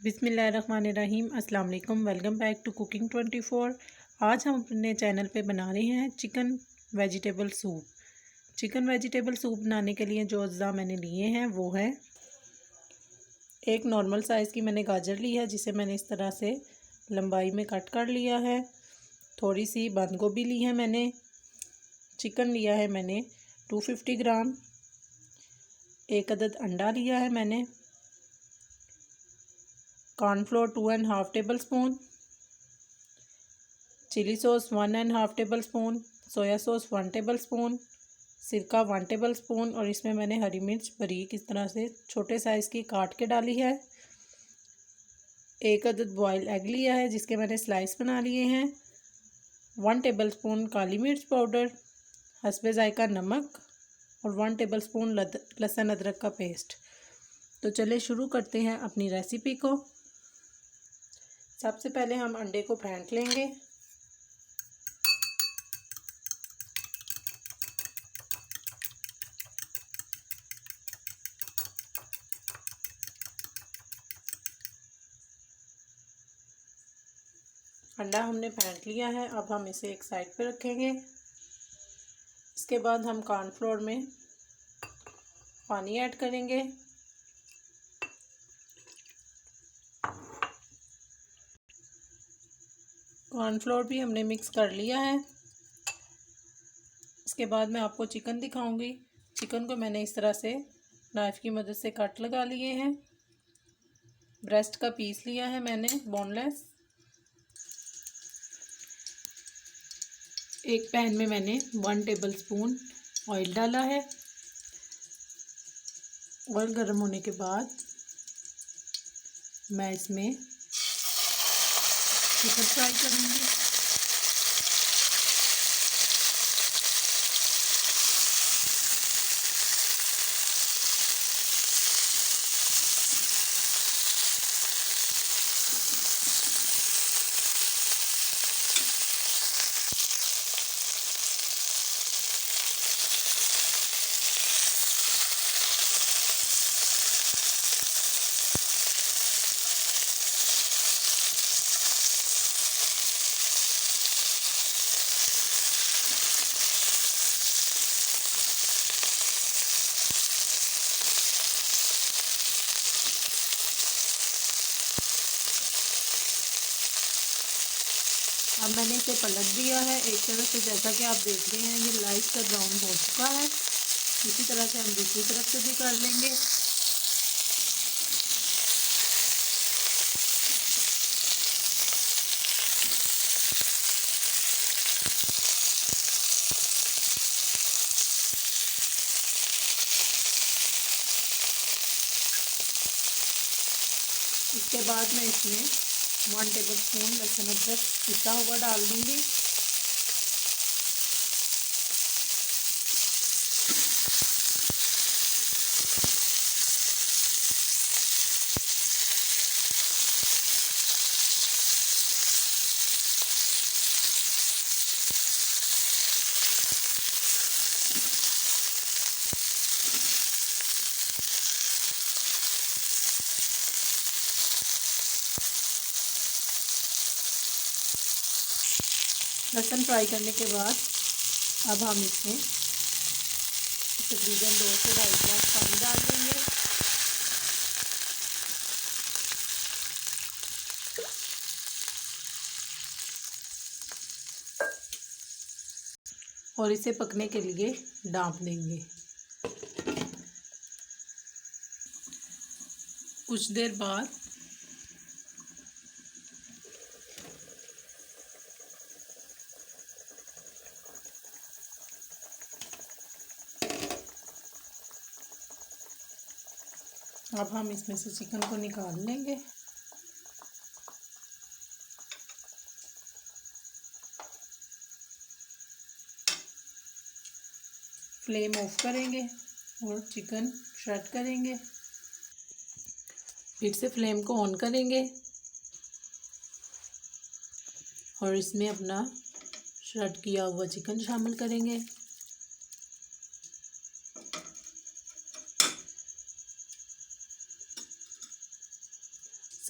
बिस्मिल्लाहिर्रहमानिर्रहीम। अस्सलाम वालेकुम। Welcome back to cooking 24। आज हम अपने चैनल पे बना रहे हैं chicken vegetable soup. Chicken vegetable soup बनाने के लिए जो अज्जा मैंने लिए हैं वो है एक नॉर्मल साइज़ की मैंने गाजर ली है, जिसे मैंने इस तरह से लंबाई में कट कर लिया है। थोड़ी सी बंद गोभी ली है मैंने। चिकन लिया है मैंने 250 ग्राम। एक अदद अंडा लिया है मैंने। Cornflour 2.5 tablespoon, chilli sauce 1.5 tablespoon, soya sauce 1 tablespoon, सिरका 1 टेबल स्पून और इसमें मैंने हरी मिर्च बारीक इस तरह से छोटे साइज़ की काट के डाली है। एक अदद बॉयल एग लिया है, जिसके मैंने स्लाइस बना लिए हैं। 1 टेबल स्पून काली मिर्च पाउडर, हस्बे जायका नमक और 1 टेबल स्पून लहसुन अदरक का पेस्ट। तो चले शुरू करते हैं अपनी रेसिपी को। सबसे पहले हम अंडे को फेंट लेंगे। अंडा हमने फेंट लिया है, अब हम इसे एक साइड पे रखेंगे। इसके बाद हम कॉर्नफ्लोर में पानी ऐड करेंगे। कॉर्नफ्लोर भी हमने मिक्स कर लिया है। इसके बाद मैं आपको चिकन दिखाऊंगी। चिकन को मैंने इस तरह से नाइफ़ की मदद से कट लगा लिए हैं। ब्रेस्ट का पीस लिया है मैंने बोनलेस। एक पैन में मैंने 1 टेबल स्पून ऑयल डाला है। ऑयल गर्म होने के बाद मैं इसमें चिकन फ्राई करूँगी। अब मैंने इसे पलट दिया है एक तरफ से। जैसा कि आप देख रहे हैं ये लाइट सा ब्राउन हो चुका है। इसी तरह से हम दूसरी तरफ से भी कर लेंगे। इसके बाद मैं इसमें 1 टेबल स्पून लहसुन अदरक पिसा हुआ डाल दूँगी। लहसुन फ्राई करने के बाद अब हम इसमें तकरीबन 2 से 2.5 गिलास पानी डाल देंगे। और इसे पकने के लिए ढाँप देंगे। कुछ देर बाद अब हम इसमें से चिकन को निकाल लेंगे। फ्लेम ऑफ करेंगे और चिकन श्रेड करेंगे। फिर से फ्लेम को ऑन करेंगे और इसमें अपना श्रेड किया हुआ चिकन शामिल करेंगे।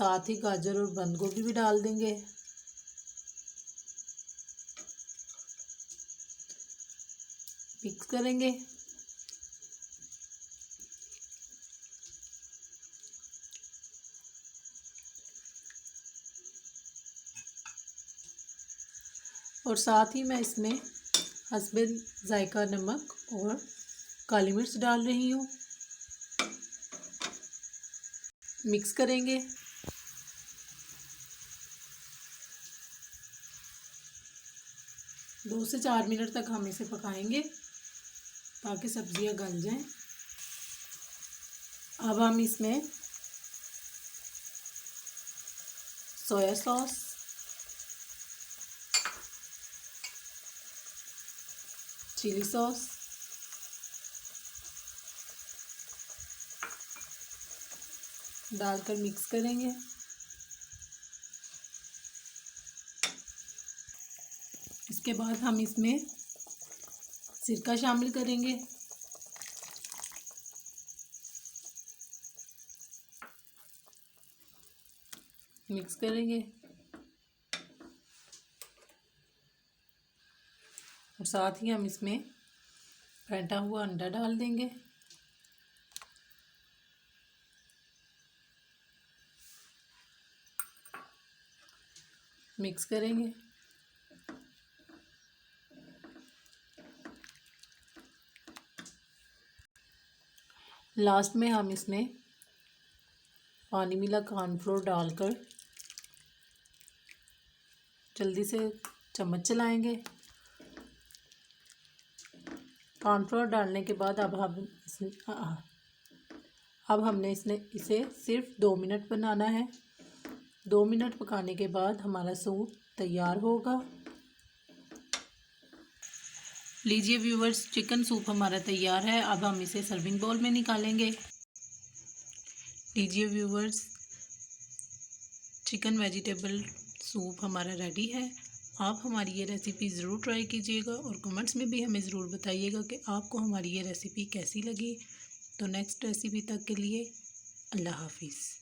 साथ ही गाजर और बंद गोभी भी डाल देंगे। मिक्स करेंगे। और साथ ही मैं इसमें हस्बे जायका नमक और काली मिर्च डाल रही हूँ। मिक्स करेंगे। दो से 4 मिनट तक हम इसे पकाएंगे ताकि सब्जियां गल जाएं। अब हम इसमें सोया सॉस, चिली सॉस, डालकर मिक्स करेंगे। इसके बाद हम इसमें सिरका शामिल करेंगे। मिक्स करेंगे और साथ ही हम इसमें फेंटा हुआ अंडा डाल देंगे। मिक्स करेंगे। लास्ट में हम इसमें पानी मिला कॉर्नफ्लोर डालकर जल्दी से चम्मच चलाएंगे। कॉर्नफ्लोर डालने के बाद अब हमने इसे सिर्फ 2 मिनट बनाना है। 2 मिनट पकाने के बाद हमारा सूप तैयार होगा। लीजिए व्यूवर्स, चिकन सूप हमारा तैयार है। अब हम इसे सर्विंग बाउल में निकालेंगे। लीजिए व्यूवर्स, चिकन वेजिटेबल सूप हमारा रेडी है। आप हमारी ये रेसिपी ज़रूर ट्राई कीजिएगा और कमेंट्स में भी हमें ज़रूर बताइएगा कि आपको हमारी ये रेसिपी कैसी लगी। तो नेक्स्ट रेसिपी तक के लिए अल्लाह हाफिज़।